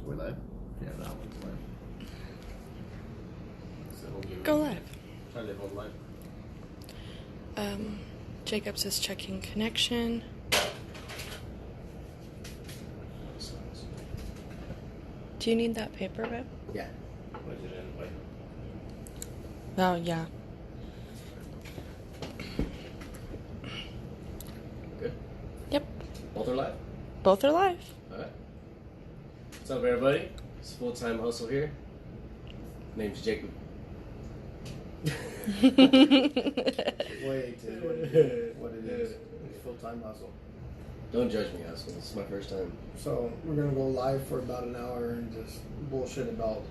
We're live? Yeah, that one's live. So we'll give Go live. Try to hold live. Jacob says checking connection. Do you need that paper, babe? Yeah. Was it in white? Oh, yeah. Good? Yep. Both are live? Both are live. Alright. What's up, everybody? It's Full-Time Hustle here. Name's Jacob. Wait till what it is. It's Full-Time Hustle. Don't judge me, asshole. This is my first time. So we're gonna go live for about an hour and just bullshit about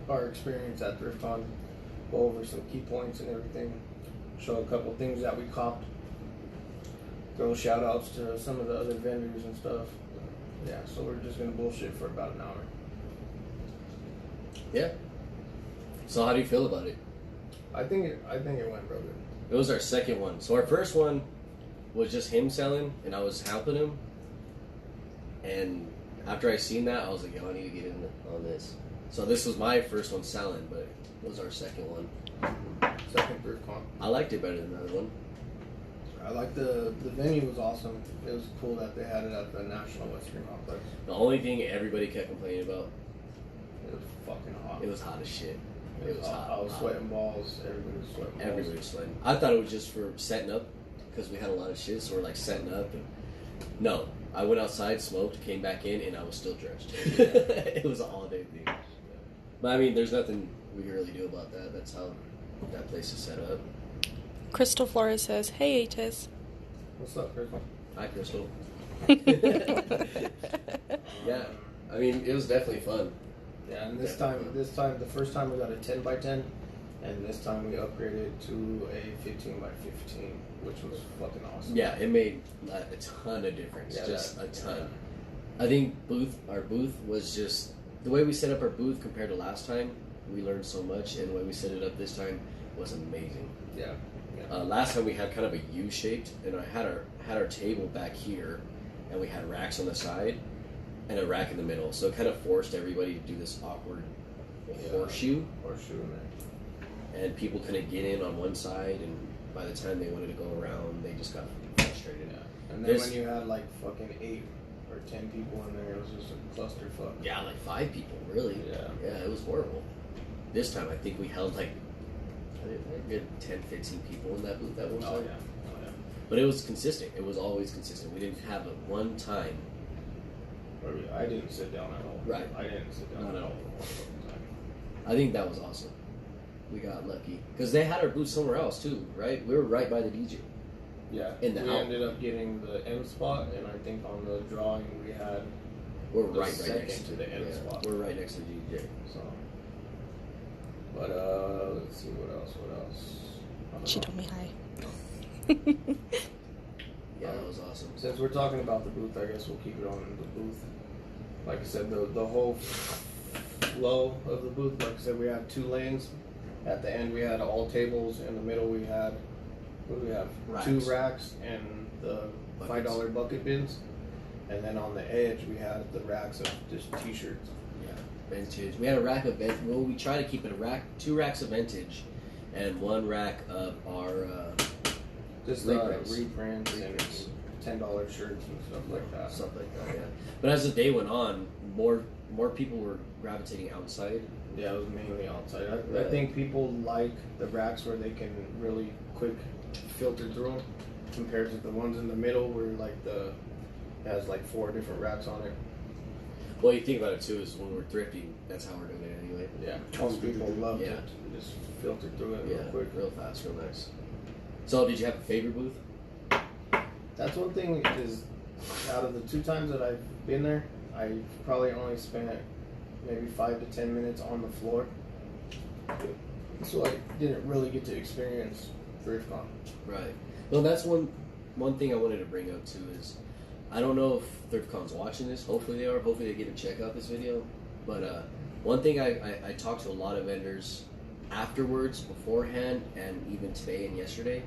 our experience at THRIFTCON. Go over some key points and everything. Show a couple things that we copped. Throw shout outs to some of the other vendors and stuff. Yeah, so we're just gonna bullshit for about an hour. Yeah. So how do you feel about it? I think it went real good. It was our second one. So our first one was just him selling, and I was helping him. And after I seen that, I was like, yo, I need to get in on this. So this was my first one selling, but it was our second one. Second THRIFTCON. I liked it better than the other one. I like the venue was awesome. It was cool that they had it at the National Western Complex. The only thing everybody kept complaining about, It was fucking hot. it was hot as shit. It was hot. I was sweating balls. Everybody was sweating balls. Everybody was sweating. I thought it was just for setting up, because we had a lot of shit, so we're like setting up. And no, I went outside, smoked, came back in, and I was still dressed. It was an all-day thing. But I mean, there's nothing we can really do about that. That's how that place is set up. Crystal Flores says, hey, Atis. What's up, Crystal? Hi, Crystal. Yeah, I mean, it was definitely fun. Yeah, and this time, the first time we got a 10 by 10, and this time we upgraded to a 15 by 15, which was fucking awesome. Yeah, it made a ton of difference. Yeah, just that- a ton. yeah. I think our booth was just the way we set up our booth compared to last time. We learned so much, and the way we set it up this time was amazing. Yeah. Last time we had kind of a U-shaped, and I had our table back here, and we had racks on the side and a rack in the middle. So it kind of forced everybody to do this awkward horseshoe, Horseshoe in there. and people couldn't get in on one side, and by the time they wanted to go around, they just got frustrated. Yeah. And then when you had like fucking 8 or 10 people in there, it was just a clusterfuck. Yeah, like 5 people, really. Yeah, it was horrible. This time, I think we held like a good 10, 15 people in that booth at one time. Oh yeah. But it was consistent. It was always consistent. We didn't have it one time. I didn't sit down at all. Right. I didn't sit down No, at no. all. I think that was awesome. We got lucky. Because they had our booth somewhere else, too, right? We were right by the DJ. Yeah. In the we out. ended up getting the M spot, and I think on the drawing we had We're the right second next to the end spot. We're right next to the DJ. So, but let's see what else. I don't She know. told me hi. Yeah, that was awesome. Since we're talking about the booth, I guess we'll keep it on the booth. Like I said, the whole flow of the booth. Like I said, we have 2 lanes. At the end, we had all tables. In the middle, we had what do we have? Racks. 2 racks and the Buckets. $5 bucket bins. And then on the edge, we had the racks of just T-shirts. Yeah, vintage. We had a rack of vintage. Well, we try to keep it 2 racks of vintage and 1 rack of our Just reprints. reprints and $10 shirts and stuff like that. Stuff like that, yeah. But as the day went on, more people were gravitating outside. Yeah, it was mainly outside. I Yeah. think people like the racks where they can really quick filter through them compared to the ones in the middle where like it has like 4 different racks on it. Well, you think about it too, is when we're thrifting, that's how we're doing it anyway. Yeah, most people love Yeah. to just filter through it Yeah, real quick. real fast, real nice. So, did you have a favorite booth? That's one thing is out of the 2 times that I've been there, I probably only spent maybe 5 to 10 minutes on the floor. So I didn't really get to experience THRIFTCON. Right. Well, that's one thing I wanted to bring up too is I don't know if THRIFTCON's watching this. Hopefully they are. Hopefully they get to check out this video. But one thing I talked to a lot of vendors afterwards, beforehand, and even today and yesterday.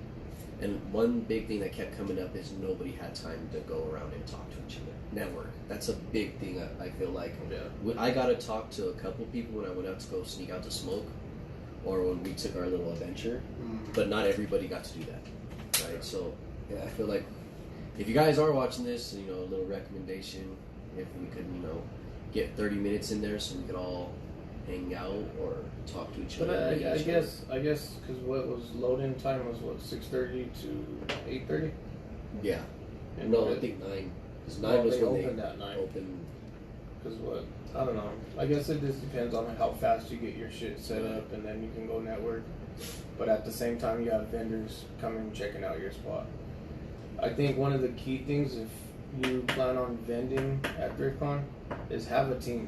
And one big thing that kept coming up is nobody had time to go around and talk to each other. network. That's a big thing. I feel like. Yeah. I got to talk to a couple people when I went out to go sneak out to smoke, or when we took our little adventure. But not everybody got to do that, right? So yeah, I feel like if you guys are watching this, a little recommendation, if we could, get 30 minutes in there so we could all hang out or talk to each But other. I guess, because what was load-in time was, 6:30 to 8:30? Yeah. And No, I think 9. Because 9 was they when opened they at 9. opened. Because I don't know. I guess it just depends on how fast you get your shit set up, and then you can go network. But at the same time, you have vendors coming checking out your spot. I think one of the key things, if you plan on vending at THRIFTCON, is have a team.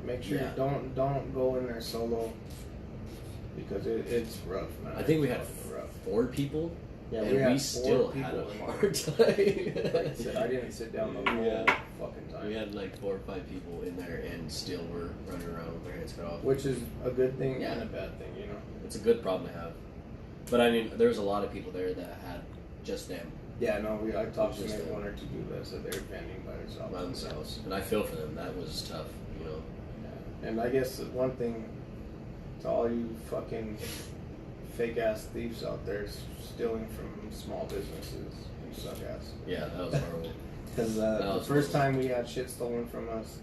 Make sure you don't go in there solo, because it's rough, man. I think we had It's rough. 4 people. Yeah, and we four still had people a in hard there. time. Like I said, I didn't sit down the whole fucking time. We had like 4 or 5 people in there, and still were running around with their heads cut off. Which is a good thing Yeah. and a bad thing, It's a good problem to have. But I mean, there was a lot of people there that had just them Yeah, no, I talked to Just maybe them. 1 or 2 people that said they were vending by themselves. by themselves, and I feel for them. That was tough, Yeah. And I guess one thing to all you fucking fake ass thieves out there stealing from small businesses, you suck ass. Yeah, that was horrible. Because the first time we had shit stolen from us,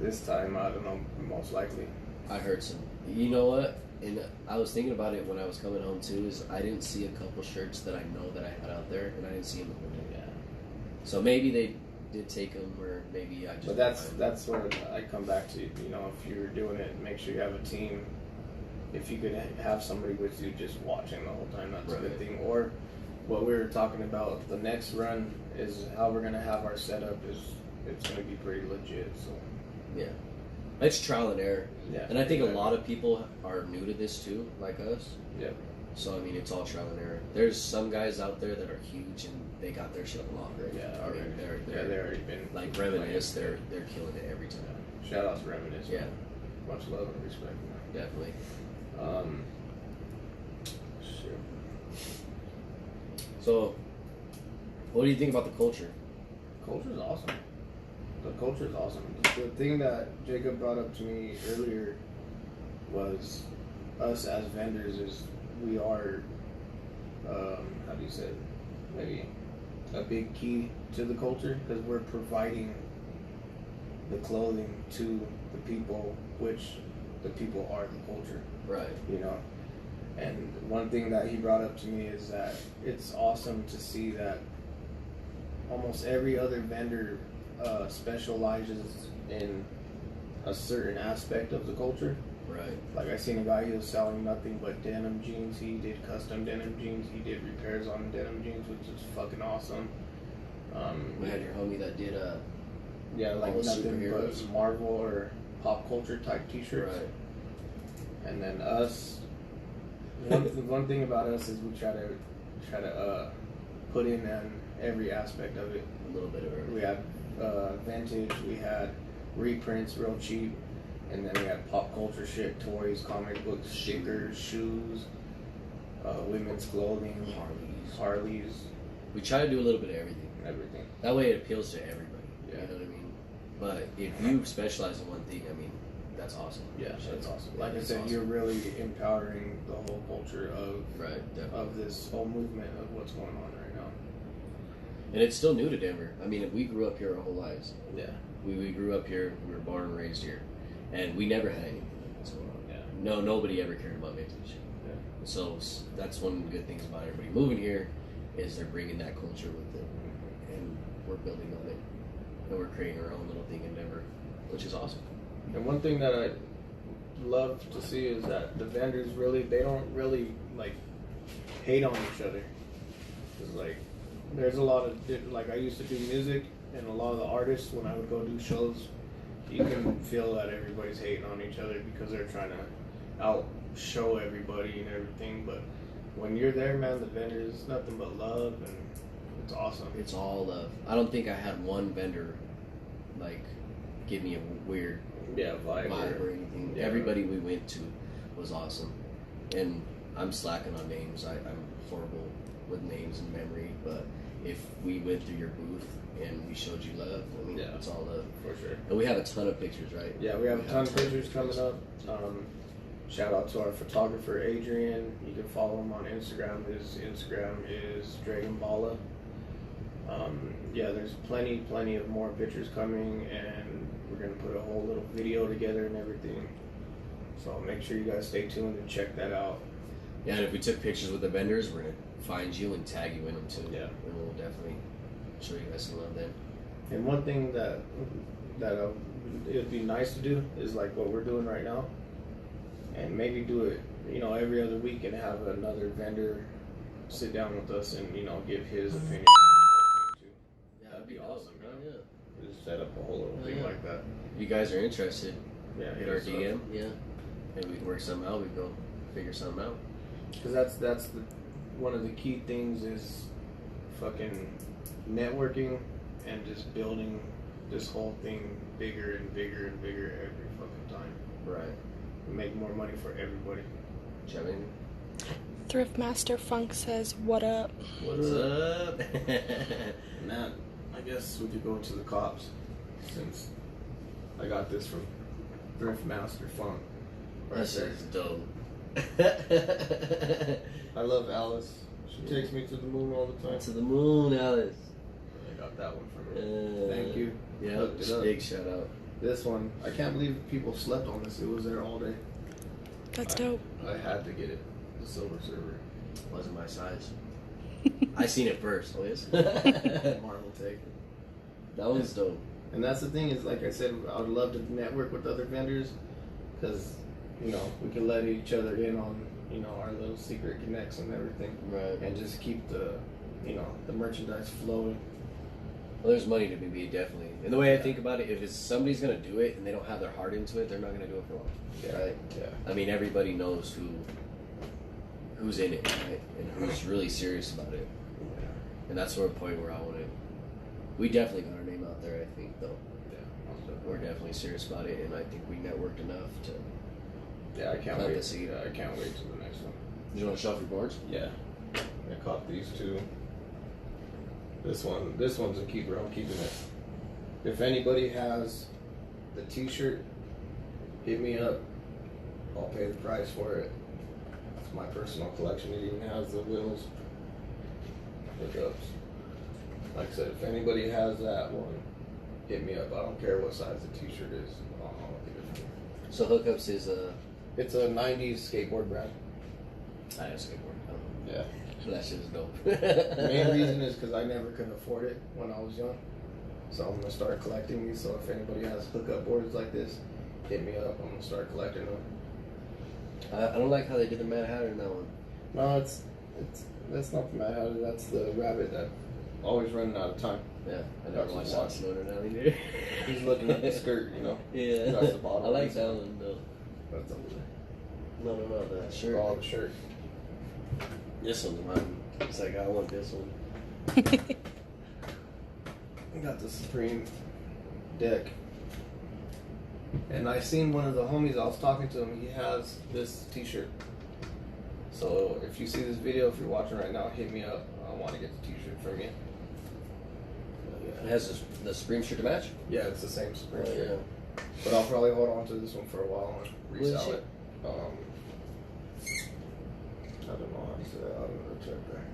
this time, I don't know, most likely. I heard some. You know what? And I was thinking about it when I was coming home too. Is I didn't see a couple shirts that I know that I had out there, and I didn't see them. Yeah. So maybe they did take them, or maybe I just. But that's where I come back to. If you're doing it, make sure you have a team. If you could have somebody with you just watching the whole time, that's a good thing. Or what we were talking about, the next run is how we're gonna have our setup. It's gonna be pretty legit. So Yeah. It's trial and error. yeah. And I think a lot of people are new to this too, like us. Yeah. So I mean, it's all trial and error. There's some guys out there that are huge and they got their shit unlocked already. Yeah, I mean, they're they're already been like Reminisce. They're killing it every time. Shout out to Reminisce. Yeah. Much love and respect. Definitely. Shit. So, what do you think about the culture? Culture's awesome. The culture is awesome. The thing that Jacob brought up to me earlier was us as vendors is we are, how do you say it? Maybe a big key to the culture because we're providing the clothing to the people, which the people are the culture. Right. And one thing that he brought up to me is that it's awesome to see that almost every other vendor specializes in a certain aspect of the culture. Right. Like I seen a guy, he was selling nothing but denim jeans. He did custom denim jeans. He did repairs on denim jeans, which is fucking awesome. We had your homie that did yeah, like all the nothing superheroes. but Marvel or pop culture type T-shirts. Right. And then us, one thing about us is we try to put in every aspect of it. A little bit of everything. We had vintage, we had reprints real cheap, and then we had pop culture shit, toys, comic books, stickers, shoes, women's clothing, Harleys, We try to do a little bit of everything. everything. That way it appeals to everybody. Yeah. You know what I mean? But if you specialize in one thing, I mean, that's awesome. Yeah, that's awesome. Yeah, Like I that's said, awesome. you're really empowering the whole culture of Definitely. this whole movement of what's going on right now. And it's still new to Denver. I mean, we grew up here our whole lives. Yeah. We grew up here. We were born and raised here, and we never had anything like this going on. Yeah. No, nobody ever cared about vintage. Yeah. So that's one of the good things about everybody moving here is they're bringing that culture with them, and we're building on it, and we're creating our own little thing in Denver, which is awesome. And one thing that I love to see is that the vendors they don't really like hate on each other. Cause like there's a lot of like I used to do music, and a lot of the artists when I would go do shows, you can feel that everybody's hating on each other because they're trying to out show everybody and everything. But when you're there, man, the vendors is nothing but love, and it's awesome. It's all love. I don't think I had one vendor like give me a weird vibe or anything. Yeah. Everybody we went to was awesome, and I'm slacking on names. I'm horrible with names and memory, but if we went through your booth and we showed you love. I mean, Yeah. it's all love. For sure. And we have a ton of pictures, right? Yeah, we have a ton of pictures coming up. Shout out to our photographer Adrian. You can follow him on Instagram. His Instagram is Dragonballa. Yeah, there's plenty of more pictures coming, and we're gonna put a whole little video together and everything. So make sure you guys stay tuned and check that out. Yeah, and if we took pictures with the vendors, we're gonna find you and tag you in them too. Yeah. And we'll definitely show you guys some love then. And one thing that it'd be nice to do is like what we're doing right now, and maybe do it, every other week, and have another vendor sit down with us and give his opinion. Yeah, That'd be awesome. Yeah. Just set up a whole little thing like that. If you guys are interested, Yeah, hit our DM. Yeah. Maybe we can work something out. We can go figure something out. Because that's one of the key things is fucking networking and just building this whole thing bigger and bigger and bigger every fucking time. Right. Make more money for everybody. Do you have anything? Thriftmaster Funk says, "What up?" What's up? Matt, I guess we could go to the cops since I got this from Thriftmaster Funk. That shit's dope. I love Alice. She takes me to the moon all the time. To the moon, Alice. I got that one from her. Thank you. Yeah, Hooked it up. big shout out. This one, I can't believe people slept on this. It was there all day. That's dope. I had to get it. The Silver Server. Wasn't my size. I seen it first. Oh, yes? Marvel take. That one's dope. And that's the thing is, like I said, I would love to network with other vendors because, we can let each other in on, our little secret connects and everything. Right. And just keep the merchandise flowing. Well, there's money to be made, definitely. And the way I think about it, if it's somebody's gonna do it and they don't have their heart into it, they're not gonna do it for long. Yeah. Right? Yeah. I mean, everybody knows who's in it, right? And who's really serious about it. Yeah. And that's sort of point where I want to. We definitely got our name out there, I think, though. Yeah. We're definitely serious about it, and I think we networked enough to. Yeah, I can't Plant wait. the seed. I can't wait till the next one. You want to shuffle your boards? Yeah. I caught these two. This one's a keeper. I'm keeping it. If anybody has the t-shirt, hit me up. I'll pay the price for it. It's my personal collection. It even has the wheels hookups. Like I said, if anybody has that one, hit me up. I don't care what size the t-shirt is. I'll get it for you. So Hookups is a. It's a 90s skateboard brand. I have a skateboard. Yeah. That shit is dope. The main reason is because I never could afford it when I was young. So I'm going to start collecting these. So if anybody has hookup boards like this, hit me up. I'm going to start collecting them. I don't like how they did the Mad Hatter in that one. No, that's not the Mad Hatter. That's the rabbit that always running out of time. Yeah, I That's never watched the that one. Snowden now either. He's looking at the skirt, Yeah. That's the bottom. I like that one though. That's over there. No, the shirt. Oh, the shirt. This one's mine. It's like I want this one. I got the Supreme deck. And I seen one of the homies, I was talking to him, he has this t-shirt. So if you see this video, if you're watching right now, hit me up. I want to get the t-shirt from you. It has the Supreme shirt to match. Yeah, it's the same Supreme shirt. Yeah. But I'll probably hold on to this one for a while and What is resell it? it. I don't know how to say that. I don't know. Check there.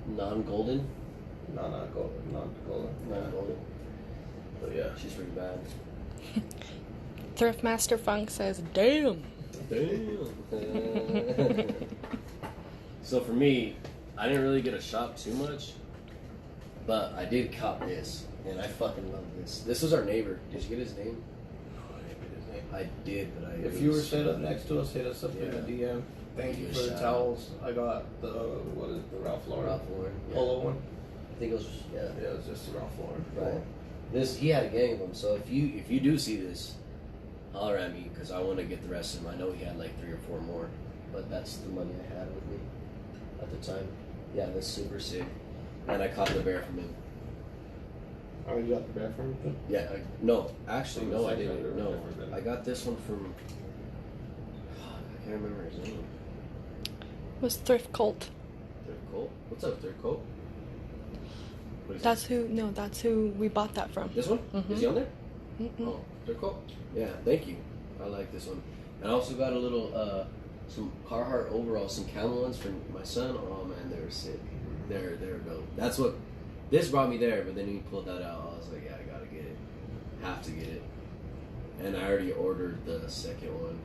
Non-golden. Not golden. Not golden. Non-golden. But yeah. She's pretty bad. Thriftmaster Funk says, "Damn." Damn. So for me, I didn't really get a shop too much, but I did cop this, and I fucking love this. This was our neighbor. Did you get his name? I did, but If you were set up next to us, hit us up in the DM. Thank you Give for a the shout towels. I got the Ralph Lauren Ralph Lauren. Yeah. polo one. I think it was Yeah, it was just the Ralph Lauren. Right. This he had a gang of them. So if you do see this, holler at me because I want to get the rest of them. I know he had like 3 or 4 more, but that's the money I had with me at the time. Yeah, that's super sick. And I caught the bear from him. Oh, you got the bear from him? Yeah, no, actually, From no, the I same didn't. vendor or No, different vendor? I got this one from. I can't remember his name. Was Thrift Cult. Third Colt. What's up, Third Colt? What is That's who we bought that from. this one? Mhm. Is he on there? Mm-mm. Oh, they're cool. Yeah, thank you. I like this one. And I also got a little, some Carhartt overalls, some camel ones for my son. Oh man, they were sick. They're dope. That's what, this brought me there, but then when you pulled that out, I was like, yeah, I gotta get it. Have to get it. And I already ordered the second one.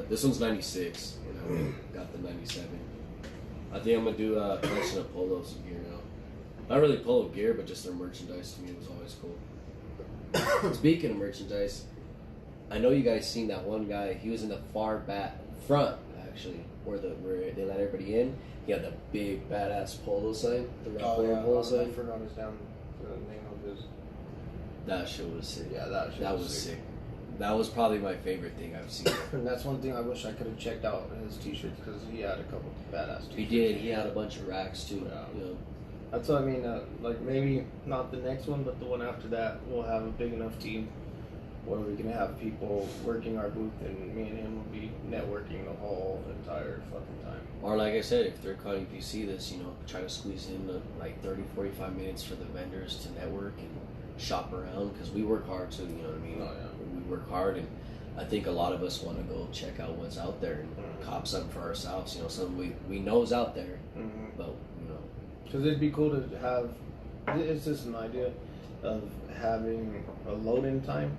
This one's 96, and I got the 97. I think I'm gonna do a collection of polos gear now. Not really polo gear, but just their merchandise to me was always cool. Speaking of merchandise, I know you guys seen that one guy. He was in the far back front, actually, where they let everybody in. He had the big badass polo sign, the red polo sign. I forgot his down the name of his. That shit was sick. Yeah, that was sick. That was probably my favorite thing I've seen. And that's one thing I wish I could have checked out his t-shirts, because he had a couple badass t-shirts. He did. He had a bunch of racks too. Yeah. You know. That's what I mean. Like maybe not the next one, but the one after that, we'll have a big enough team where we can have people working our booth, and me and him will be networking the whole entire fucking time. Or like I said, if THRIFTCON, if you see this, you know, try to squeeze in like 30, 45 minutes for the vendors to network and shop around, because we work hard too. You know what I mean? Oh, yeah. We work hard, and I think a lot of us want to go check out what's out there and cop something for ourselves. You know, something we know is out there, but you know, because it'd be cool to have. It's just an idea of having a load-in time,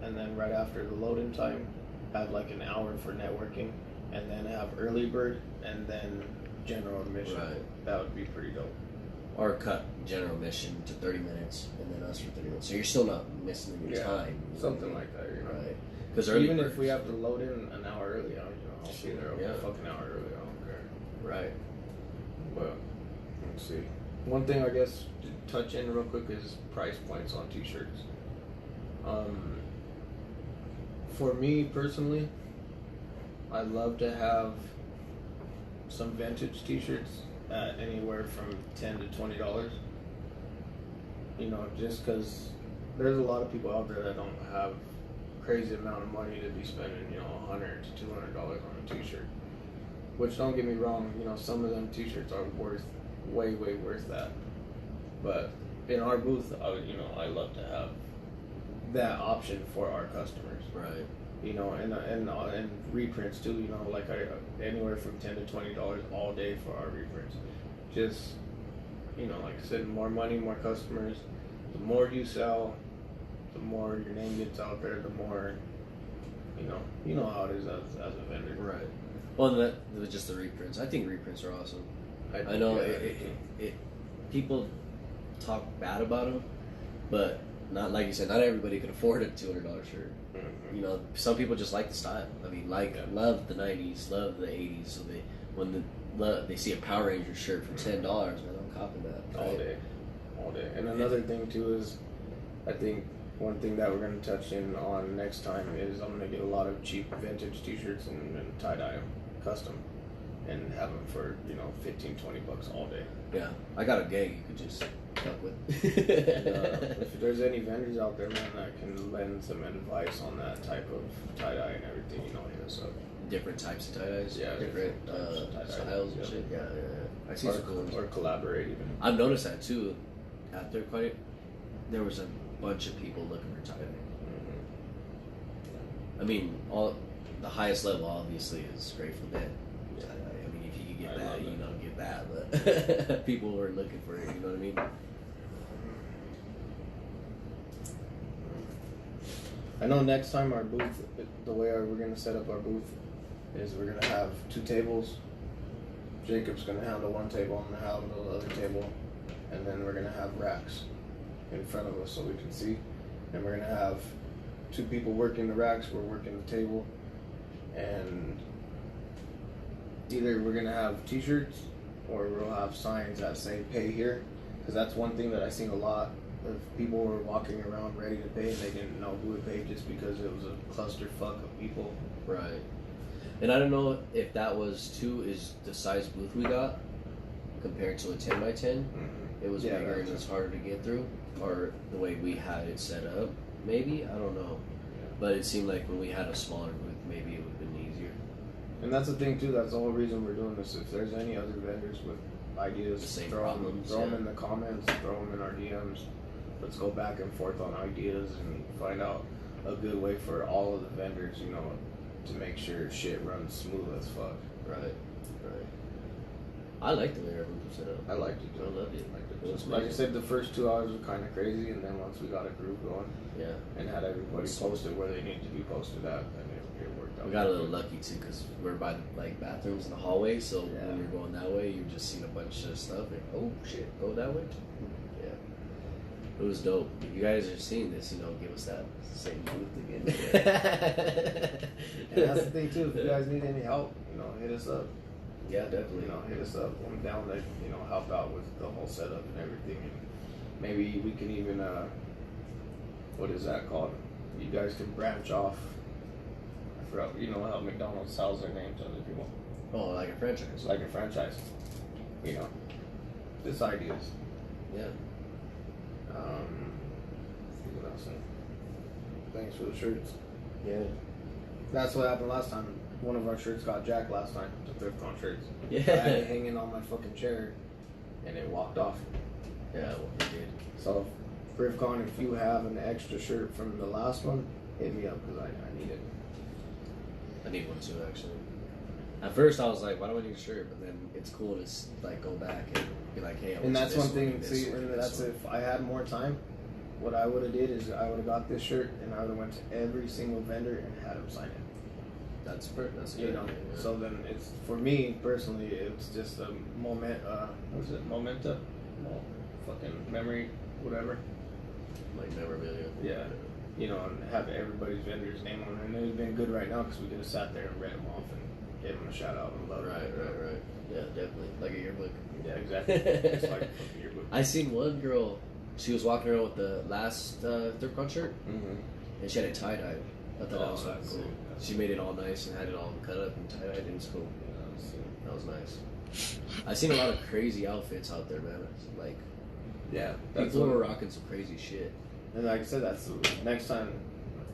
and then right after the load-in time, have like an hour for networking, and then have early bird, and then general admission. Right. That would be pretty dope. or cut general admission to 30 minutes and then us for 30 minutes. So you're still not missing your time. Something like that, you know. Right. Because even if we have to load in an hour early, I'll be there a fucking hour early. I don't care. Right. But let's see. One thing I guess to touch in real quick is price points on t-shirts. For me personally, I love to have some vintage t-shirts at anywhere from $10 to $20. You know, just because there's a lot of people out there that don't have crazy amount of money to be spending, you know, $100 to $200 on a t-shirt. Which, don't get me wrong, you know, some of them t-shirts are worth way worth that. But in our booth, I love to have that option for our customers. Right. You know, and reprints too. You know, like anywhere from $10 to $20 all day for our reprints. Just, you know, like I said, more money, more customers. The more you sell, the more your name gets out there. The more, you know how it is as a vendor. Right. Well, that was just the reprints. I think reprints are awesome. I know people talk bad about them, but not like you said. Not everybody can afford a $200 shirt. Mm-hmm. You know, some people just like the style. I mean, love the '90s, love the '80s. So they see a Power Ranger shirt for $10, man, I'm copping that All day. And another thing too is, I think one thing that we're going to touch in on next time is I'm going to get a lot of cheap vintage t-shirts and tie-dye them custom and have them for, $15-20 all day. Yeah, I got a gang you could just fuck with. And, if there's any vendors out there, man, that can lend some advice on that type of tie-dye and everything, hit us up. Different types of tie-dyes, yeah, different styles and shit. Yeah. I see some cool ones. Or collaborate even. I've noticed that too. At THRIFTCON, there was a bunch of people looking for tie-dye. I mean, the highest level obviously is Grateful Dead. I mean, if you could get that, you don't get that, but people were looking for it. You know what I mean? I know next time our booth, the way we're going to set up our booth is we're going to have 2 tables. Jacob's going to handle one table, I'm going to handle the other table, and then we're going to have racks in front of us so we can see. And we're going to have 2 people working the racks, we're working the table, and either we're going to have t-shirts or we'll have signs that say pay here, because that's one thing that I seen a lot of people were walking around ready to pay and they didn't know who would pay just because it was a clusterfuck of people. Right. And I don't know if that was too, is the size booth we got compared to a 10 by 10. It was bigger and it's harder to get through, or the way we had it set up. Maybe, I don't know. But it seemed like when we had a smaller booth, maybe it would have been easier. And that's the thing too, that's the whole reason we're doing this. If there's any other vendors with ideas. The same throw problems, them yeah. in the comments, throw them in our DMs. Let's go back and forth on ideas and find out a good way for all of the vendors, you know, to make sure shit runs smooth as fuck. Right. I like the way everyone set up. I liked it. I loved it. It was Like I amazing. said, the first 2 hours were kind of crazy, and then once we got a group going Yeah. and had everybody posted where they need to be posted at, then it worked out. We got a little lucky too because we're by the bathrooms in the hallway, so Yeah. when you're going that way, you're just seeing a bunch of stuff. And oh shit, go that way. Yeah, it was dope. If you guys are seeing this, you know, give us that same booth again. And that's the thing too. If you guys need any help, you know, hit us up. Yeah, definitely. You know, hit us up. I'm down to, you know, help out with the whole setup and everything. And maybe we can even what is that called? You guys can branch off. I forgot. You know how McDonald's sells their name to other people. Oh, like a franchise. It's like a franchise. You know, just ideas. Yeah. What else? Thanks for the shirts. Yeah. That's what happened last time. One of our shirts got jacked last time. The THRIFTCON shirts. Yeah. I had it hanging on my fucking chair, and it walked off. Yeah, well, we did. So, THRIFTCON, if you have an extra shirt from the last one, hit me up because I need it. I need one too, actually. At first, I was like, "Why do I need a shirt?" But then it's cool to like go back and be like, "Hey, I And want that's this one thing. this See, one, and this that's one." if I had more time. What I would have did is I would have got this shirt and I would have went to every single vendor and had them sign it. That's a You good know, idea, yeah. so then it's for me personally. It's just a moment. What is it? Momenta, fucking memory, whatever. Like memorabilia. Yeah. You know, and have everybody's vendor's name on it. And it would have been good right now because we could have sat there and read them off and gave them a shout out and love. Right. Yeah, definitely. Like a yearbook. Yeah, exactly. It's like a fucking yearbook. I seen one girl. She was walking around with the last THRIFTCON shirt, Mm-hmm. and she had it tie dyed. I thought that was that's cool. sick. She made it all nice and had it all cut up and tie dyed. It was cool. That was nice. I seen a lot of crazy outfits out there, man. Like, Yeah, people were rocking some crazy shit. And like I said, that's the next time.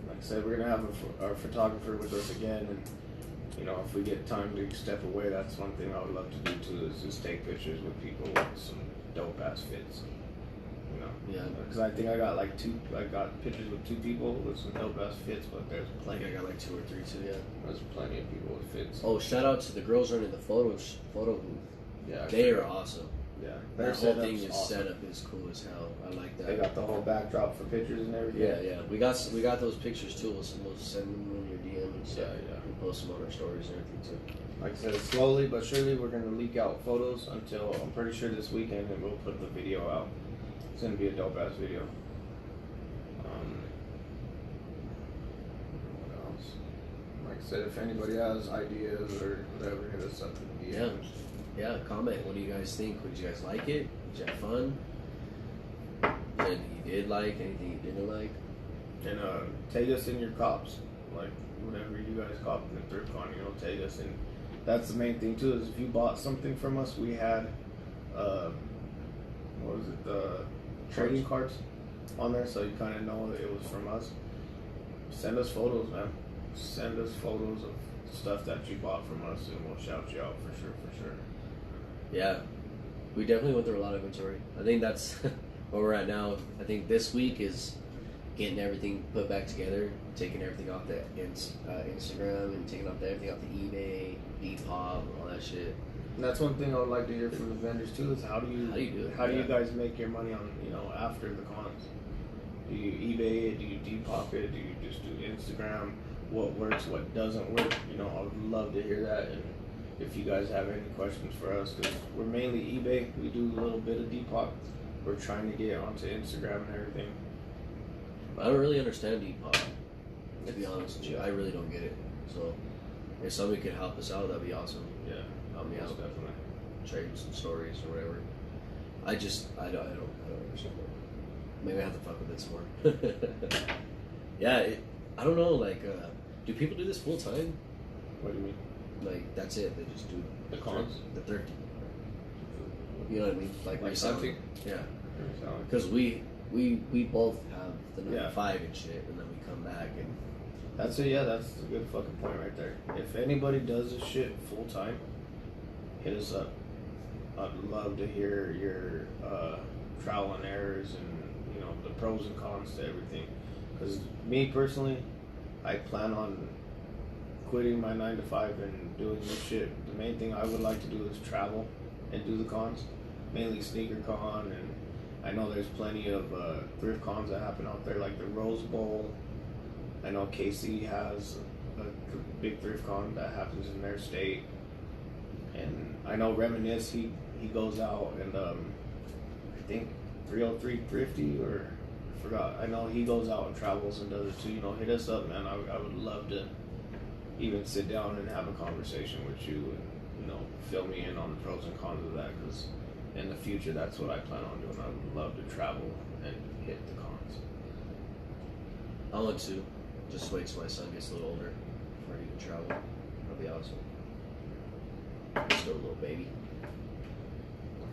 Like I said, we're gonna have our photographer with us again, and you know, if we get time to step away, that's one thing I would love to do too. Is just take pictures with people with some dope ass fits. You know, Yeah. Because I think I got like I got pictures with 2 people with some dope ass fits, but there's I plenty. think I got like 2 or 3 too. Yeah. There's plenty of people with fits. Oh, shout out to the girls running the photo booth. Yeah, They are awesome. Yeah, That their whole thing setup's is awesome. set up is cool as hell. I like that. They got the whole backdrop for pictures and everything. Yeah. We got those pictures too. We'll send them in your DM and stuff. Yeah. We'll post them on our stories and everything too. Like I said, slowly but surely we're gonna leak out photos until I'm pretty sure this weekend, and we'll put the video out. It's gonna be a dope ass video. What else? Like I said, if anybody has ideas or whatever, hit us up in the DMs. Yeah, comment. What do you guys think? Did you guys like it? Did you have fun? Anything you did like? Anything you didn't like? And tag us in your cops, like whatever you guys cop in the THRIFTCON, you know, tag us. And that's the main thing too, is if you bought something from us, we had what was it, the trading cards on there, so you kind of know that it was from us. Send us photos, man. Send us photos of stuff that you bought from us, and we'll shout you out for sure. Yeah, we definitely went through a lot of inventory. I think that's where we're at now. I think this week is getting everything put back together, taking everything off the Instagram and taking everything off the eBay, Depop, all that shit. And that's one thing I would like to hear from the vendors too, is how do you do it? How do you guys make your money on, you know, after the cons? Do you eBay it? Do you Depop it? Do you just do Instagram? What works? What doesn't work? You know, I would love to hear that. And if you guys have any questions for us, because we're mainly eBay, we do a little bit of Depop. We're trying to get onto Instagram and everything. I don't really understand Depop, to be honest with you. I really don't get it. So if somebody could help us out, that'd be awesome. Yeah, Help me out. definitely. Trade some stories or whatever. I don't understand it. Maybe I have to fuck with it some more. Yeah, I don't know. Like, do people do this full time? What do you mean? Like, that's it. They just do The cons? the thrifty. You know what I mean? Like reselling. hunting? Yeah, Reselling. because we both have the number Yeah. 5 and shit, and then we come back and That's a good fucking point right there. If anybody does this shit full time, hit us up. I'd love to hear your trial and errors and the pros and cons to everything. Because me personally, I plan on quitting my 9 to 5 and doing this shit. The main thing I would like to do is travel and do the cons, mainly sneaker con, and I know there's plenty of thrift cons that happen out there, like the Rose Bowl. I know KC has a big thrift con that happens in their state, and I know Reminisce, he goes out and I think 303 Thrifty, or I forgot. I know he goes out and travels and does it too. Hit us up, man. I would love to even sit down and have a conversation with you and fill me in on the pros and cons of that, because in the future that's what I plan on doing. I would love to travel and hit the cons. I want to just wait till my son gets a little older before he can travel. That'll be awesome. Still a little baby.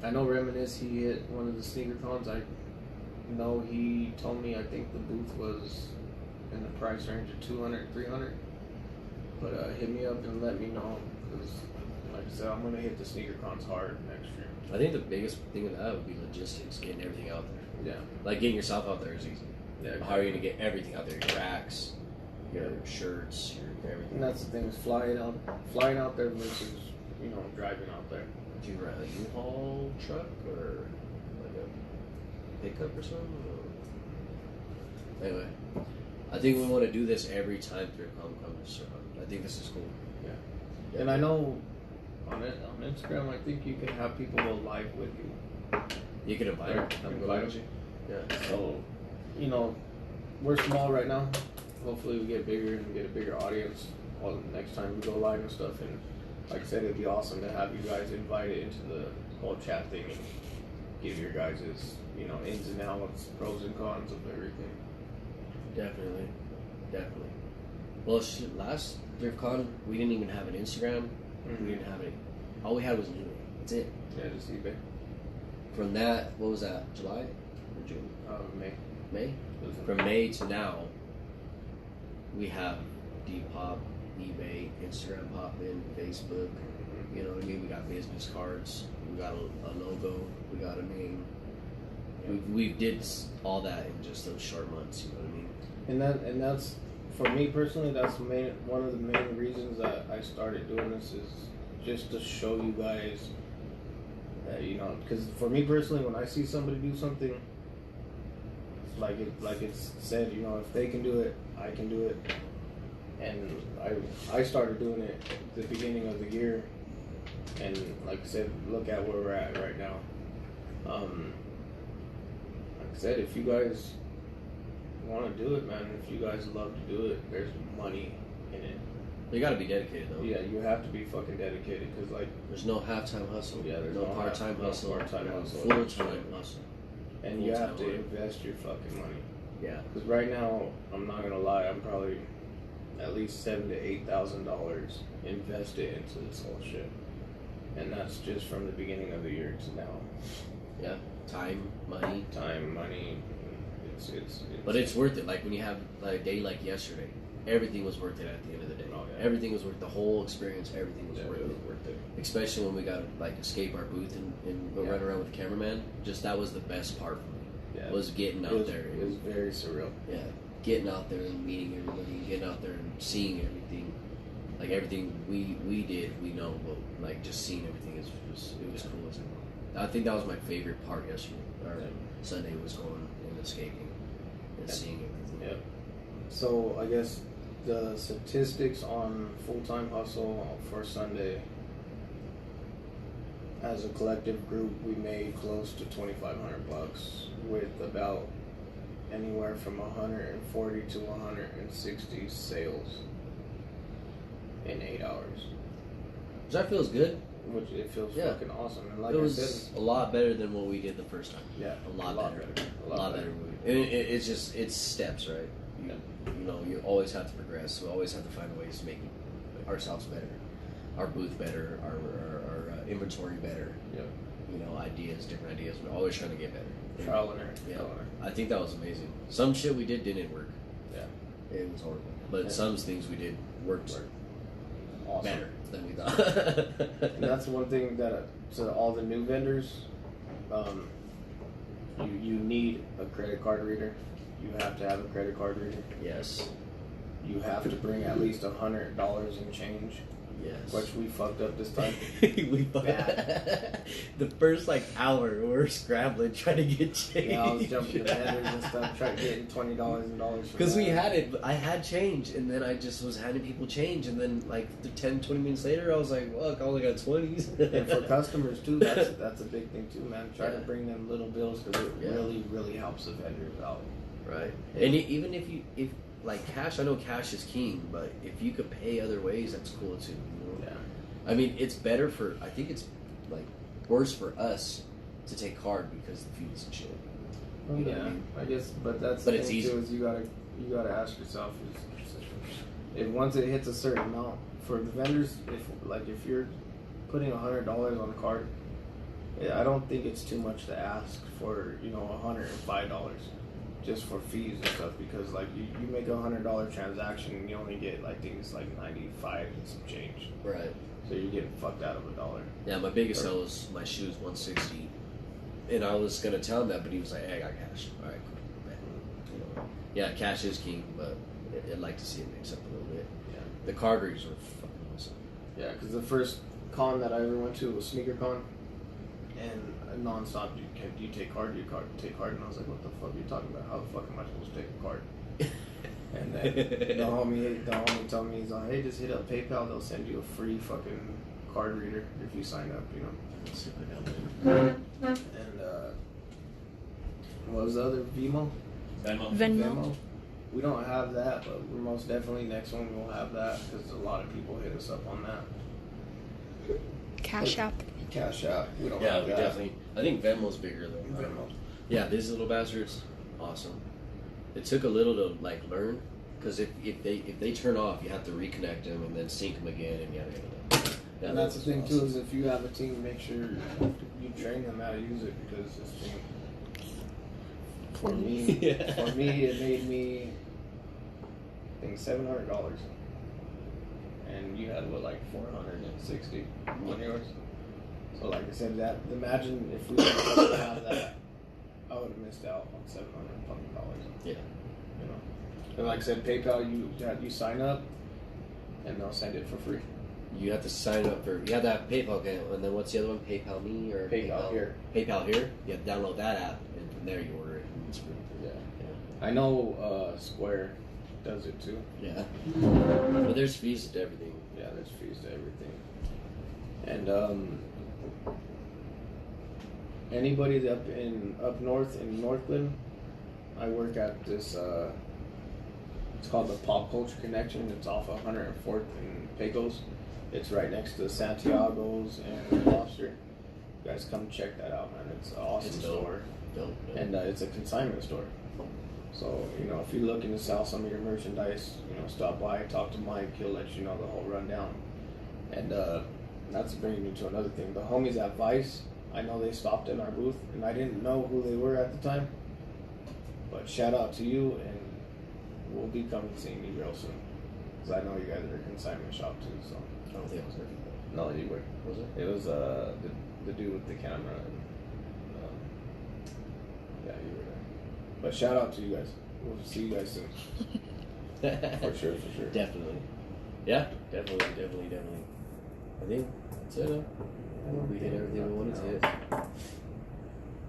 I know Reminisce, he hit one of the sneaker cons. I know he told me, I think the booth was in the price range of 200, 300. But hit me up and let me know, because like I said, I'm going to hit the sneaker cons hard next year. I think the biggest thing of that would be logistics, getting everything out there. Yeah. Like getting yourself out there is easy. Yeah. How are you going to get everything out there? Your racks, your shirts, your everything. And that's the thing, is flying out there versus, driving out there. Do you ride a U-Haul truck or like a pickup or something? Or... Anyway, I think we want to do this every time THRIFTCON comes around. I think this is cool. Yeah. And I know on Instagram, I think you can have people go live with you. You can invite them. Invite them. Yeah. So, we're small right now. Hopefully we get bigger and get a bigger audience next time we go live and stuff. And like I said, it'd be awesome to have you guys invited into the whole chat thing and give your guys' ins and outs, pros and cons of everything. Definitely. Well, last THRIFTCON, we didn't even have an Instagram. Mm-hmm. We didn't have any. All we had was eBay. That's it. Yeah, just eBay. From that, what was that? July or June? May. May? From May to now, we have Depop, eBay, Instagram popping, Facebook. You know what I mean? We got business cards. We got a logo. We got a name. We did all that in just those short months. You know what I mean? And that's, for me personally, that's one of the main reasons that I started doing this, is just to show you guys that, because for me personally, when I see somebody do something, like it's said, if they can do it, I can do it. And I started doing it at the beginning of the year, and like I said, look at where we're at right now. Like I said, if you guys want to do it, man, if you guys love to do it, there's money in it. You got to be dedicated, though. Yeah, you have to be fucking dedicated, because there's no half-time hustle. Yeah, there's no part-time hustle. Part-time hustle. Full-time hustle. And you have to invest your fucking money. Yeah. Because right now, I'm not gonna lie, I'm probably at least $7,000 to $8,000 invested into this whole shit, and that's just from the beginning of the year to now. Yeah. Time, money. But it's worth it. Like when you have like a day like yesterday, everything was worth it at the end of the day. Oh, yeah. Everything was worth the whole experience. Everything was worth it. it. Especially when we got to like escape our booth and go run around with the cameraman. Just that was the best part for me. Yeah. Was getting out there. It was very surreal. Yeah, getting out there and meeting everybody, getting out there and seeing everything. Like everything we did, we know, but like just seeing everything it was cool as hell. I think that was my favorite part yesterday or Sunday, was going and escaping and seeing everything. Yeah. So I guess the statistics on Full-Time Hustle for Sunday, as a collective group, we made close to $2,500 with about anywhere from 140 to 160 sales in 8 hours. That feels good. Which it feels fucking awesome. And like it was I said, a lot better than what we did the first time. Yeah, a lot better. A lot better. And it's steps, right? You always have to progress. We always have to find ways to make ourselves better, our booth better, our inventory better. Yeah. Different ideas. We're always trying to get better. Trial and error. Yeah. I think that was amazing. Some shit we didn't work. Yeah. It was horrible. But some things we did worked awesome. better than we thought. And that's one thing that to all the new vendors, you need a credit card reader. You have to have a credit card reader. Yes. You have to bring at least $100 in change. Yes. Which we fucked up this time. We bad. The first like hour we were scrambling trying to get change. Yeah, I was jumping the vendors and stuff, trying getting $20 and dollars. Because we had it, I had change, and then I just was handing people change, and then like 10, 20 minutes later, I was like, "Look, I only got 20s." And for customers too, that's a big thing too, man. Try to bring them little bills because it Yeah. really helps the vendors out. Right. And even if like cash, I know cash is king, but if you could pay other ways, that's cool too. You know? Yeah. I mean, it's better for. I think it's like worse for us to take card because the fees and shit. Well, You know yeah, what I mean? I guess, but that's But the it's thing easy. too. Is you gotta ask yourself if once it hits a certain amount for the vendors, if you're putting $100 on a card, I don't think it's too much to ask for $105 just for fees and stuff, because like you make $100 transaction and you only get like things like 95 and some change, Right. so you're getting fucked out of $1. Yeah, my biggest sell was my shoes, 160, and I was gonna tell him that, but he was like, "Hey, I got cash." All right, cool. Man. You know, yeah, cash is king, but I'd like to see it mix up a little bit. Yeah. The card readers were fucking awesome. Yeah, because the first con that I ever went to was Sneaker Con, and nonstop, do you take card? Do you take card? And I was like, what the fuck are you talking about? How the fuck am I supposed to take a card? And then the homie told me, he's like, hey, just hit up PayPal. They'll send you a free fucking card reader if you sign up, you know. Let's see if I got it. And what was the other Venmo? Venmo. We don't have that, but we're most definitely next one we'll have that because a lot of people hit us up on that. Cash App. Cash App. We don't Yeah, have we that. definitely. I think Venmo's bigger though. Venmo. Yeah, these little bastards, awesome. It took a little to like learn, because if they turn off, you have to reconnect them and then sync them again, and yada yada. Yeah, And that's the thing awesome. too, is if you have a team, make sure you train them how to use it, because this thing, for me, it made me, I think $700, and you had what, like 460 on yours. So like I said, that imagine if we didn't have that, I would have missed out on $700. Yeah. You know, and like I said, PayPal, you sign up, and they'll send it for free. You have to sign up for. You have to have a PayPal account, and then what's the other one? PayPal Me or PayPal Here. PayPal Here. You have to download that app, and from there you order it. And it's free. Yeah. Yeah. I know Square does it too. Yeah. But there's fees to everything. Yeah, there's fees to everything. And anybody that up north in Northland, I work at this. It's called the Pop Culture Connection. It's off 104th and Pecos. It's right next to Santiago's and Lobster. You guys come check that out, man. It's an awesome It's dope. store. Dope. And it's a consignment store. So, if you're looking to sell some of your merchandise, stop by, talk to Mike. He'll let you know the whole rundown. And that's bringing me to another thing. The homies at Vice, I know they stopped in our booth, and I didn't know who they were at the time. But shout out to you, and we'll be coming seeing you real soon. Because I know you guys are a consignment shop too, so. I don't think I was there. No, you were. Was it? It was the dude with the camera. And, yeah, you were there. But shout out to you guys. We'll see you guys soon. For sure. Definitely. Yeah, definitely. I think that's it. We hit everything we wanted to hit.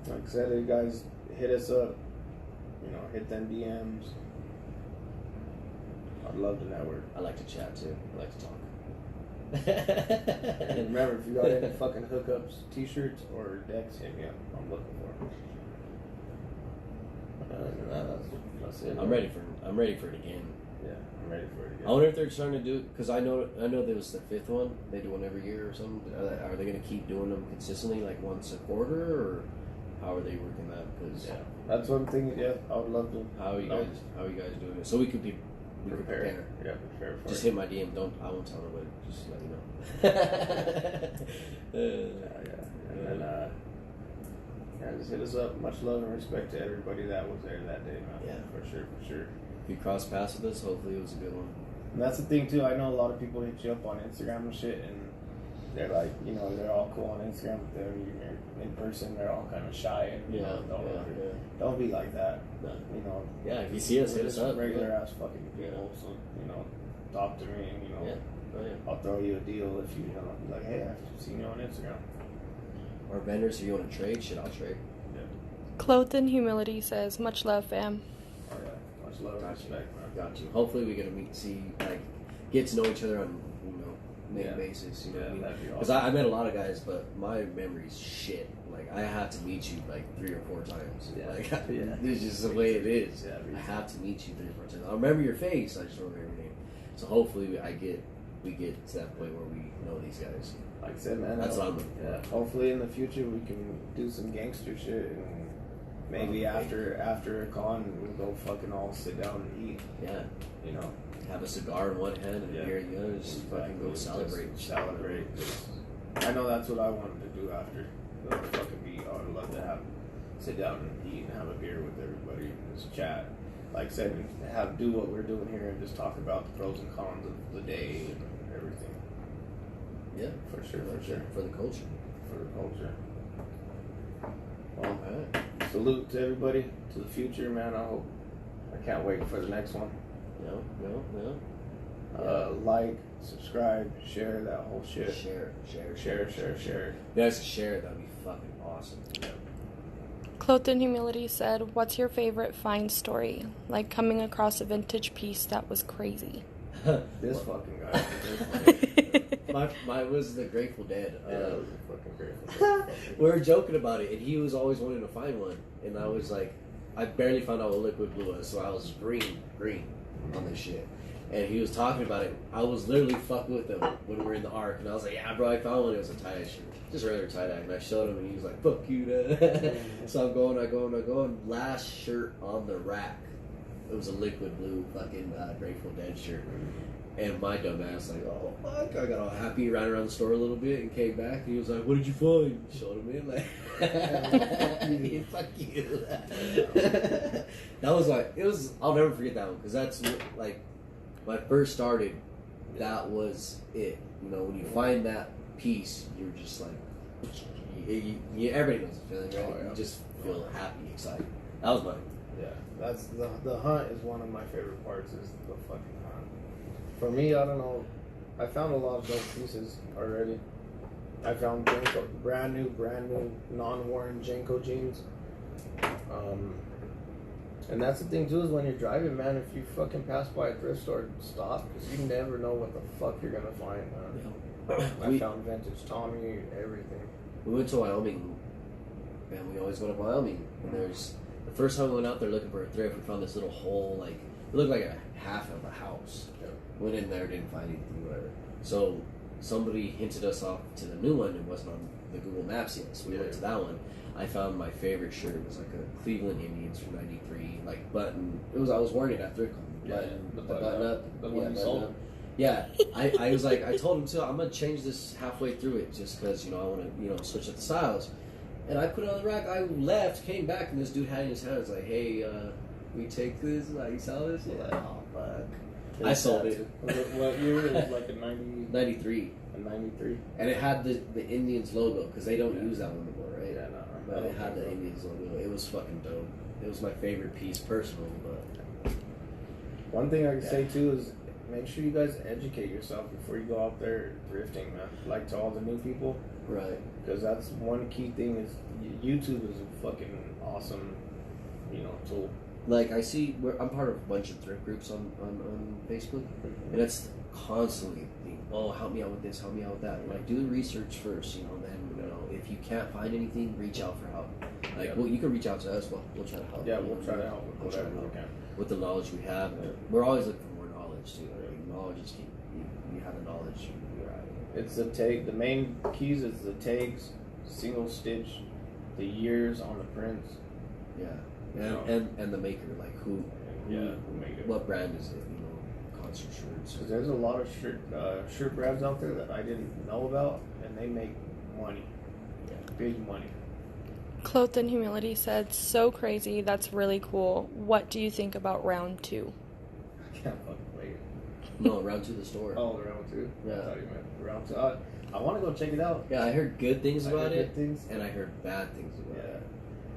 Like I said, you guys hit us up. Hit them DMs. I'd love to network. I like to chat too. I like to talk. And remember, if you got any fucking hookups, t-shirts, or decks, hit me up. I'm looking for them. That's it. I'm ready for it again. Yeah, I'm ready for it again. I wonder if they're starting to do, because I know there was the 5th one. They do one every year or something. Are they going to keep doing them consistently, like once a quarter, or how are they working that? Because Yeah, that's one thing. Yeah, I would love to. how are you guys doing it? So we could prepare. Yeah, prepare for Just it. hit my DM. I won't tell nobody. Just let me know. Yeah. And then, just hit us up. Much love and respect to everybody that was there that day, man. Yeah. For sure. If you cross paths with us, hopefully it was a good one. And that's the thing too. I know a lot of people hit you up on Instagram and shit, and they're like, you know, they're all cool on Instagram, but they're in person, they're all kind of shy, and you know, don't be like that. No. You know. Yeah, if you see us, hit us up. Regular ass fucking people, so you know, talk to me, and you know, I'll throw you a deal if you know, be like, hey, I've seen you on Instagram. Our vendors, if you want to trade, shit, I'll trade. Yeah. Clothed in Humility says, much love, fam. Oh yeah, much love and respect, man. Got you. Hopefully we get to get to know each other on, basis. You know what I mean? Because I met a lot of guys, but my memory's shit. Like, I have to meet you like 3 or 4 times. Yeah. Like, it's just the way it is. Yeah, I have to meet you 3 or 4 times. I'll remember your face. I just don't remember your name. So hopefully we get to that point where we know these guys. Like I said, man. That's what I'm looking for. Yeah. Hopefully in the future we can do some gangster shit, and maybe after a con we'll go fucking all sit down and eat. Yeah. You know. Have a cigar in one hand and a beer in the other. Just fucking go celebrate. I know that's what I wanted to do after the fucking beat. I would love to sit down and eat and have a beer with everybody and just chat. Like I said, do what we're doing here and just talk about the pros and cons of the day and everything. Yeah, for sure. For the culture. Well, salute to everybody, to the future, man. I can't wait for the next one. No. Like, subscribe, share that whole shit. Share. Yes, share. That'd be fucking awesome. Yeah. Clothed in Humility said, what's your favorite find story? Like coming across a vintage piece that was crazy. This fucking guy. Mine was the Grateful Dead. Fucking Grateful Dead. We were joking about it, and he was always wanting to find one, and I was like, I barely found out what liquid blue was, so I was green on this shit. And he was talking about it. I was literally fucking with him when we were in the Ark, and I was like, yeah, bro, I found one. It was a tie-dye shirt. Just a regular tie-dye. And I showed him, and he was like, fuck you, dad. So I go. Last shirt on the rack, it was a liquid blue fucking Grateful Dead shirt. And my dumb ass like, oh, fuck. I got all happy, ran around the store a little bit, and came back. And he was like, what did you find? Showed him in, like, fuck you. That was like, I'll never forget that one, because that's like, when I first started, that was it. You know, when you find that piece, you're just like, everybody knows the feeling, right? You just feel happy, excited. That was mine. Yeah, that's the hunt is one of my favorite parts. Is the fucking hunt. For me, I don't know. I found a lot of those pieces already. I found Janko, brand new, non-worn Janko jeans. And that's the thing too, is when you're driving, man, if you fucking pass by a thrift store, stop, because you never know what the fuck you're gonna find, man. I found vintage Tommy, everything. We went to Wyoming, and we always go to Wyoming. And there's the first time we went out there looking for a thrift, we found this little hole, like it looked like a half of a house. Yeah. Went in there, didn't find anything, whatever. So somebody hinted us off to the new one. It wasn't on the Google Maps yet, so we went to that one. I found my favorite shirt. It was like a Cleveland Indians from '93, like button. I was wearing it at THRIFTCON. The button up. The one you sold. Yeah, I was like, I told him too, I'm gonna change this halfway through it just because I want to switch up the styles. And I put it on the rack. I left, came back, and this dude had it in his hands like, hey, we take this, like, you sell this? Yeah. Like, oh fuck. I sold it. What year? It was like a 93. A 93. And it had the Indians logo because they don't use that one anymore, right? Yeah, no. But it had the Indians logo. It was fucking dope. It was my favorite piece personally, but one thing I can say too is make sure you guys educate yourself before you go out there thrifting, man. Like to all the new people, right? Because that's one key thing is YouTube is a fucking awesome, tool. Like I see, I'm part of a bunch of thrift groups on Facebook, and it's constantly, oh, help me out with this, help me out with that. Like, do the research first, then if you can't find anything, reach out for help. Like, well, you can reach out to us. We'll try to help. Yeah, we'll try to help with whatever we can. With the knowledge we have, we're always looking for more knowledge too. Right? Knowledge is key. You have the knowledge. You're right. It's the tag. The main keys is the tags, single stitch, the years on the prints. Yeah, and the maker, like who made it. What brand is it? Concert shirts. Because there's a lot of shirt brands out there that I didn't know about, and they make money. Yeah, big money. Clothed in Humility said, so crazy, that's really cool. What do you think about round 2? I can't fucking No, round 2 of the store. Oh, round 2? Yeah. I thought you meant round 2. I want to go check it out. Yeah, I heard good things about it, things. and I heard bad things about it.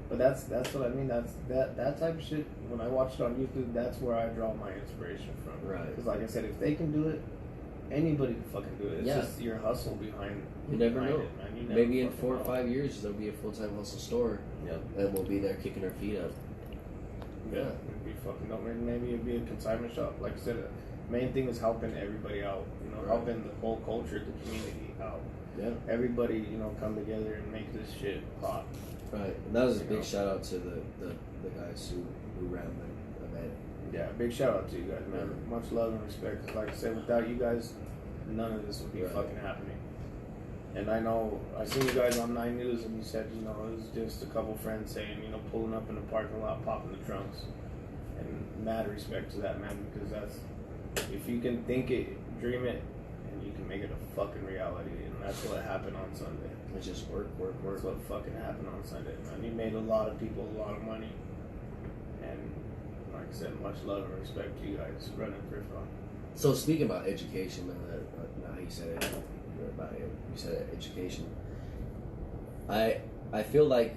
But that's what I mean. That type of shit. When I watch it on YouTube, that's where I draw my inspiration from. Right. Because like I said, if they can do it, anybody can fucking do it. It's just your hustle behind. You never know. It, man. You never Maybe in fucking 4 or know. 5 years there'll be a full-time hustle store, and we'll be there kicking our feet up. Yeah, it'd be fucking dope. Maybe it'd be a consignment shop. Like I said, main thing is helping everybody out. You know, helping the whole culture, the community out. Yeah. Everybody, you know, come together and make this shit pop. Right. And that was a big shout out to the guys who ran the event. Yeah, big shout out to you guys, man. Much love and respect. 'Cause like I said, without you guys, none of this would be fucking happening. And I know, I seen you guys on 9 News, and you said, you know, it was just a couple friends saying, you know, pulling up in the parking lot, popping the trunks. And mad respect to that, man, because that's, if you can think it, dream it, and you can make it a fucking reality. And that's what happened on Sunday. It's just work. That's what fucking happened on Sunday, man. You made a lot of people a lot of money. And like I said, much love and respect to you guys running THRIFTCON. So speaking about education, now you said it about it. You said education. I feel like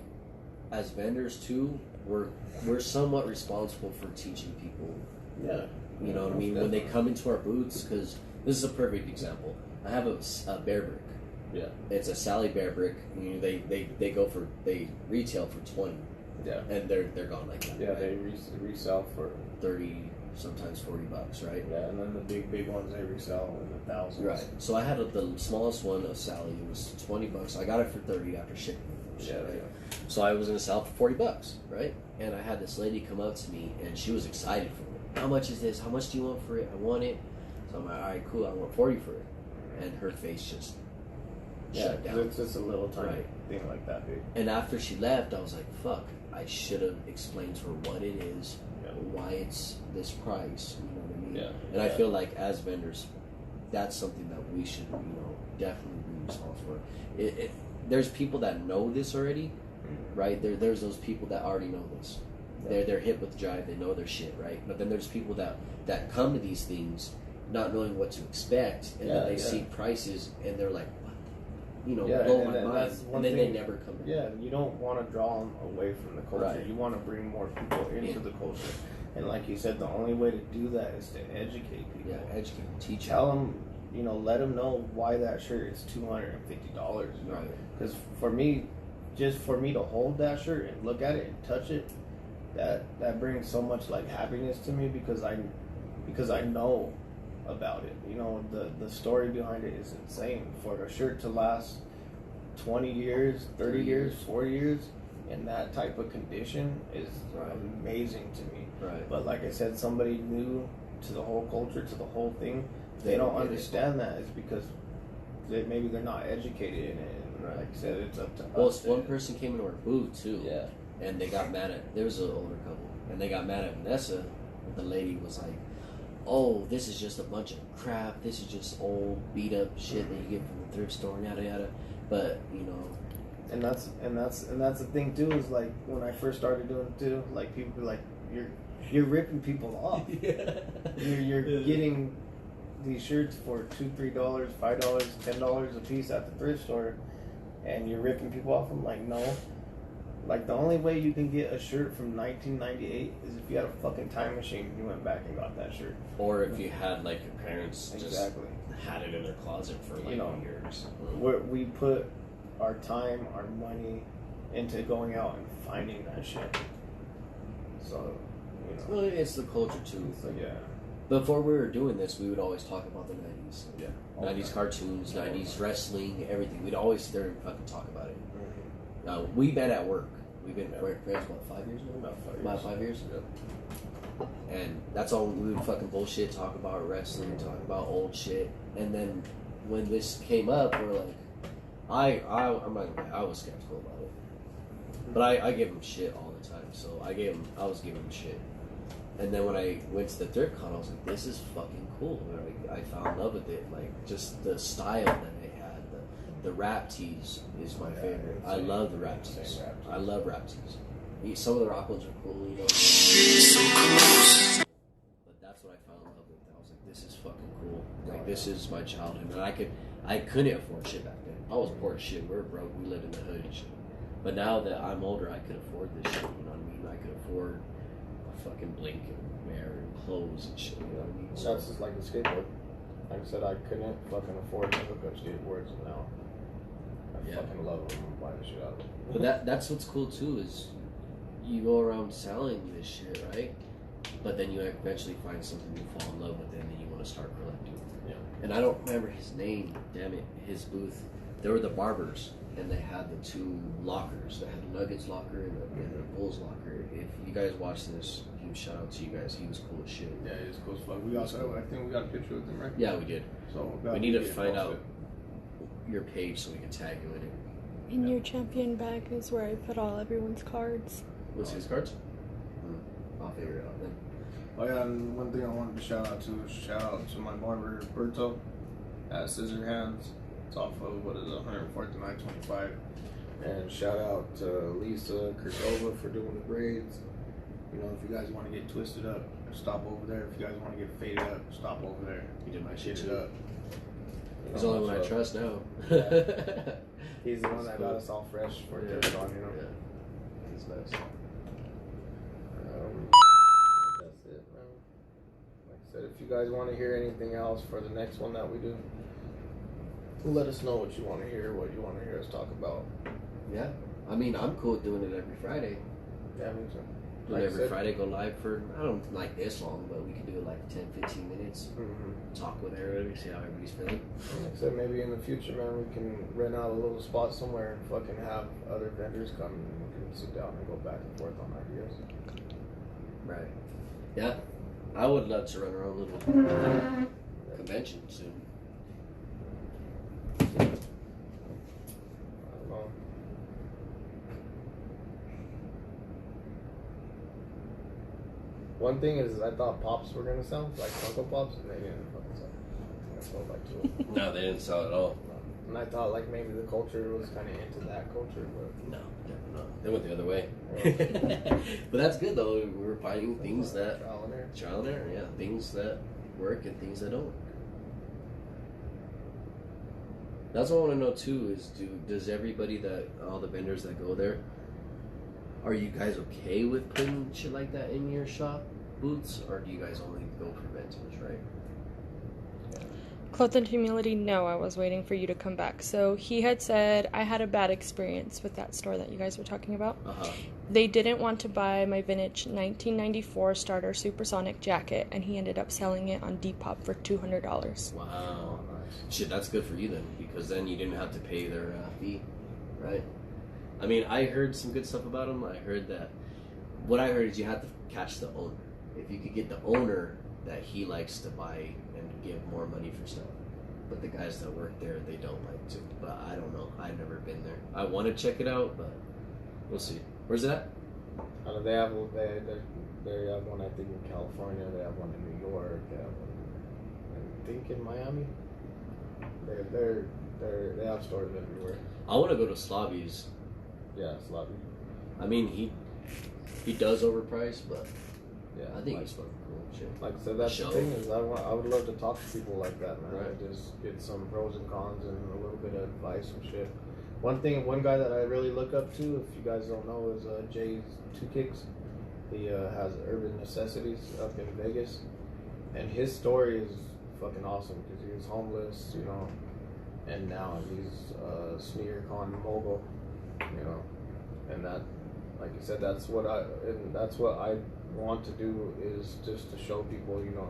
as vendors too, we're somewhat responsible for teaching people. Yeah. You know what I mean? When they come into our booths, because this is a perfect example. I have a bear brick. Yeah. It's a Sally bear brick. You know, they retail for 20. Yeah. And they're gone like that. Yeah, right? they resell for 30, sometimes $40, right? Yeah, and then the big ones they resell in the thousands. Right. So I had the smallest one of Sally. It was $20. I got it for 30 after shipping. Yeah, right? yeah. So I was gonna sell it for $40, right? And I had this lady come up to me, and she was excited for it. How much is this? How much do you want for it? I want it. So I'm like, all right, cool. I want 40 for it. And her face just shut down. It's just a little tiny thing like that big. And after she left, I was like, fuck. I should have explained to her what it is, why it's this price. You know what I mean? Yeah. And I feel like as vendors, that's something that we should, definitely be responsible for. There's people that know this already, right? There's those people that already know this. They're hit with the jive. They know their shit, right? But then there's people that come to these things not knowing what to expect, and then they see prices and they're like, what? Blow my mind, and then they never come back. Yeah, you don't want to draw them away from the culture. Right. You want to bring more people into the culture. And like you said, the only way to do that is to educate people. Yeah, educate, teach. Tell them, let them know why that shirt is $250. Right. Because for me, just for me to hold that shirt and look at it and touch it, that brings so much like happiness to me because I know about it. The story behind it is insane. For a shirt to last 20 years, 30 years, 40 years in that type of condition is amazing to me. Right. But like I said, somebody new to the whole culture, to the whole thing, they don't understand that. It's because maybe they're not educated in it. And like I said, it's up to us. One person came into our booth too. Yeah. And they got mad at, there was an older couple, and they got mad at Vanessa. The lady was like, oh, this is just a bunch of crap. This is just old, beat up shit that you get from the thrift store, yada yada. But and that's the thing too. Is like when I first started doing it too. Like people be like, you're ripping people off. Yeah. You're getting these shirts for $2, $3, $5, $10 a piece at the thrift store, and you're ripping people off. I'm like, no. Like, the only way you can get a shirt from 1998 is if you had a fucking time machine and you went back and got that shirt. Or if you had, like, your parents just had it in their closet for, like, years. We put our time, our money into going out and finding that shit. So, Well, it's the culture, too. Yeah. Before we were doing this, we would always talk about the 90s. Yeah. 90s cartoons, 90s wrestling, everything. We'd always sit there and fucking talk about it. We met at work. We've been friends, what, 5 years now? About 5 years. Yeah. And that's all we would fucking bullshit, talk about wrestling, talk about old shit. And then when this came up, we're like, I'm not gonna lie, I was skeptical about it. But I give him shit all the time, so I was giving him shit. And then when I went to the THRIFTCON, I was like, this is fucking cool. I fell in love with it. Like, just the style that they had. The rap tees is my favorite. I love the rap tees. I love rap tees. Some of the rock ones are cool, But that's that's what I fell in love with. I was like, this is fucking cool. Like, this is my childhood. And I couldn't afford shit back then. I was poor as shit. We were broke. We lived in the hood and shit. But now that I'm older, I could afford this shit. You know what I mean? I could afford a fucking blanket and wear and clothes and shit. You know what I mean? So, That's just like the skateboard. Like I said, I couldn't fucking afford to hook up skateboards, and now I fucking love them and buy the shit out of them. but that's what's cool too is you go around selling this shit, right? But then you eventually find something you fall in love with, and then you want to start collecting. Yeah. And I don't remember his name. Damn it, his booth. They were the barbers, and they had the two lockers. They had the Nuggets locker and the Bulls locker. If you guys watch this, huge shout out to you guys. He was cool as shit. Yeah, he's cool as fuck. We also, I think we got a picture with him, right? Yeah, we did. So we need to find out your page so we can tag you in it. In your champion bag is where I put all everyone's cards. What's his cards? I'll figure it out then. Oh yeah, and one thing I wanted to shout out to my barber Berto at Scissor Hands. It's off of 104th and I-25. And shout out to Lisa Kursova for doing the braids. You know, if you guys want to get twisted up, stop over there. If you guys want to get faded up, stop over there. He did my shit Get it too. up. He's the only one I trust now. Yeah. He's the one He's that cool. got us all fresh for Yeah. THRIFTCON, you know. Yeah. He's nice. That's it, man. Like I said, if you guys want to hear anything else for the next one that we do, let us know what you want to hear, what you want to hear us talk about. Yeah. I mean, I'm cool with doing it every Friday. Yeah, me too. Do Like it I every said- Friday, go live for, I don't like this long, but we can do it like 10, 15 minutes. Mm-hmm. Talk with everybody, see how everybody's feeling. Like I said, maybe in the future, man, we can rent out a little spot somewhere and fucking have other vendors come and we can sit down and go back and forth on ideas. Right. Yeah. I would love to run our own little convention soon. I don't know. One thing is, I thought Pops were gonna sell, like Funko Pops, and they didn't fucking sell. I sold like two of them. No, they didn't sell at all. And I thought like maybe the culture was kind of into that culture, but No, definitely not. They went the other way. But that's good though. We're finding things that trial and error, yeah, things that work and things that don't work. That's what I want to know too. Is does everybody all the vendors that go there, are you guys okay with putting shit like that in your shop booths, or do you guys only go for rentals, right? Cloth and Humility, no, I was waiting for you to come back. So he had said, I had a bad experience with that store that you guys were talking about. They didn't want to buy my vintage 1994 starter supersonic jacket, and he ended up selling it on Depop for $200. Wow. Shit, that's good for you then, because then you didn't have to pay their fee, right? I mean, I heard some good stuff about them. I heard that, what I heard is you have to catch the owner. If you could get the owner that he likes to buy and give more money for stuff. But the guys that work there, they don't like to. But I don't know. I've never been there. I want to check it out, but we'll see. Where's it at? they have one I think in California. They have one in New York. They have one, I think, in Miami. They have stores everywhere. I want to go to Slavi's. Yeah, Slavi. I mean, he does overprice, but Yeah, I think like, he's fucking cool. Shit. like I said, that's Show. the thing is I would love to talk to people like that, man. Right. Just get some pros and cons and a little bit of advice and shit. One guy that I really look up to, if you guys don't know, is Jay's Two Kicks. He has Urban Necessities up in Vegas, and his story is fucking awesome because he was homeless, you know, and now he's SneakerCon mogul, you know, and that, like you said, that's what I want to do is just to show people, you know,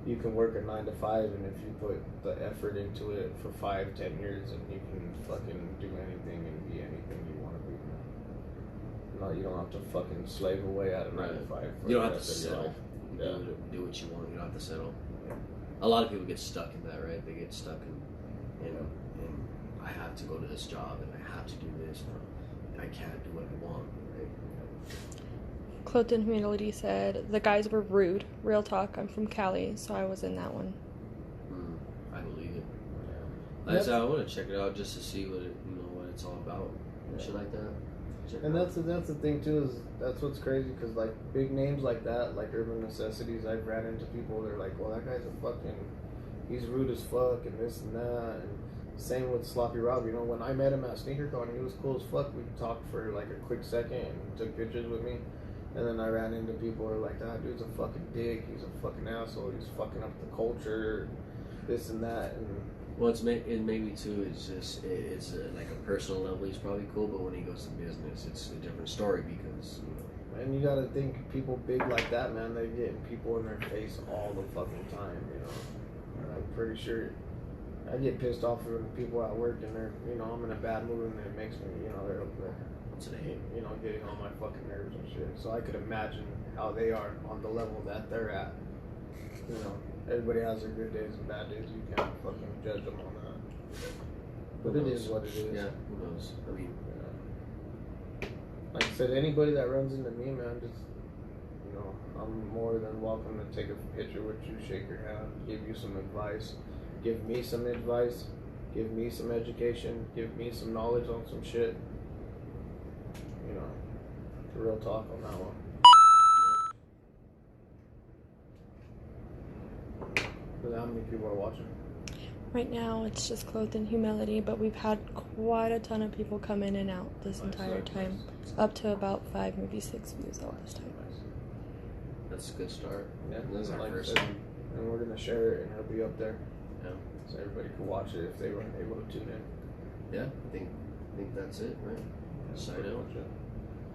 you can work a 9 to 5, and if you put the effort into it for 5-10 years, and you can fucking do anything and be anything you want to be. No, you don't have to fucking slave away at a 9 to 5. You don't have to settle. Yeah. Do what you want. You don't have to settle. A lot of people get stuck in that, right? They get stuck in I have to go to this job and I have to do this, or I can't do what I want, right? Cloth and Humility said, the guys were rude. Real talk, I'm from Cali, so I was in that one. I believe it. Like I said, I want to check it out just to see what it's all about and shit like that. And that's the thing too, is that's what's crazy, because like big names like that, like Urban Necessities, I've ran into people, they're like, well, that guy's a fucking, he's rude as fuck and this and that. And same with Sloppy Rob, you know, when I met him at SneakerCon, he was cool as fuck. We talked for like a quick second and took pictures with me. And then I ran into people who are like, that dude's a fucking dick, he's a fucking asshole, he's fucking up the culture, this and that. And well, it maybe too. It's just like a personal level. He's probably cool, but when he goes to business, it's a different story because you know. And you gotta think, people big like that, man, they getting people in their face all the fucking time. You know, I'm pretty sure I get pissed off when people at work and they're, you know, I'm in a bad mood and it makes me, you know, they're you know, getting on my fucking nerves and shit. So I could imagine how they are on the level that they're at. You know, everybody has their good days and bad days. You can't fucking judge them on that. But it is what it is. Yeah, who knows? I mean, like I said, anybody that runs into me, man, just, you know, I'm more than welcome to take a picture with you, shake your hand, give you some advice, give me some advice, give me some education, give me some knowledge on some shit. You know, real talk on that one. How many people are watching? Right now, it's just Clothed in Humility, but we've had quite a ton of people come in and out this entire time. Up to about 5, maybe 6 views all this time. That's a good start. Yeah, this is our like first one. And we're going to share it, and it'll be up there. Yeah. So everybody can watch it if they weren't able to tune in. Yeah, I think that's it, right? Sign out.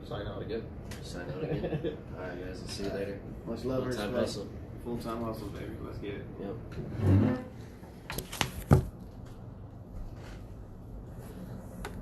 Sign out again. Sign out again. Alright, guys, I'll see you later. Much love, Full-time hustle. Full-time hustle, baby. Let's get it. Yep.